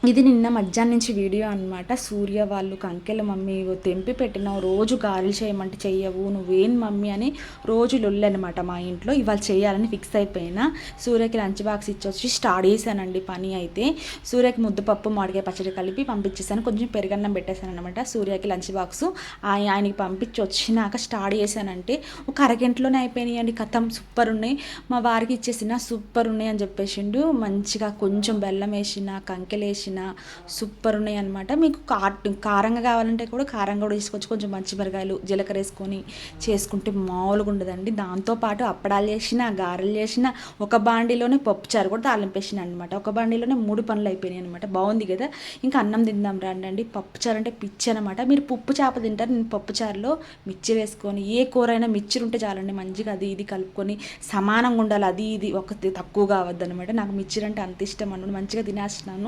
ఇది నిన్న మధ్యాహ్నం నుంచి వీడియో అనమాట. సూర్య వాళ్ళు కంకెల మమ్మీ తెంపి పెట్టినావు, రోజు గారెలు చేయమంటే చెయ్యవు, నువ్వేం మమ్మీ అని రోజు లొల్లనమాట మా ఇంట్లో. ఇవాళ చేయాలని ఫిక్స్ అయిపోయినా. సూర్యకి లంచ్ బాక్స్ ఇచ్చొచ్చి స్టార్ట్ చేశానండి పని అయితే. సూర్యకి ముద్దపప్పు మామిడికాయ పచ్చడి కలిపి పంపించేసాను, కొంచెం పెరుగన్నం పెట్టేశాను అనమాట. సూర్యకి లంచ్ బాక్స్ ఆయనకి పంపించి వచ్చినాక స్టార్ట్ చేశానంటే ఒక అరగంటలోనే అయిపోయినాయండి. కథం సూపర్ ఉన్నాయి. మా వారికి ఇచ్చేసిన సూపర్ ఉన్నాయి అని చెప్పేసిండు. మంచిగా కొంచెం బెల్లం వేసిన, కంకెలేసి సూపర్ ఉన్నాయి అనమాట. మీకు కారంగా కావాలంటే కూడా కారంగా కూడా తీసుకోవచ్చు. కొంచెం మిరపకాయలు జీలకర్ర వేసుకొని చేసుకుంటే మామూలుగా ఉండదండి. దాంతోపాటు అప్పడాలు చేసిన, గారెలు చేసిన, ఒక బాండీలోనే పప్పుచారు కూడా తాలింపేసిన అనమాట. ఒక బాండీలోనే 3 పనులు అయిపోయినాయి అనమాట. బాగుంది కదా. ఇంకా అన్నం తిందాం రండి. పప్పుచారు అంటే పిచ్చి అనమాట. మీరు పప్పు చేప తింటారు, నేను పప్పుచారులో మిర్చి వేసుకొని, ఏ కూర అయినా మిర్చి ఉంటే చాలండి, మంచిగా అది ఇది కలుపుకొని సమానంగా ఉండాలి. అది ఇది ఒక తక్కువ కావద్దు అనమాట. నాకు మిర్చి అంటే అంత ఇష్టం అనమాట. మంచిగా తినేస్తున్నాను.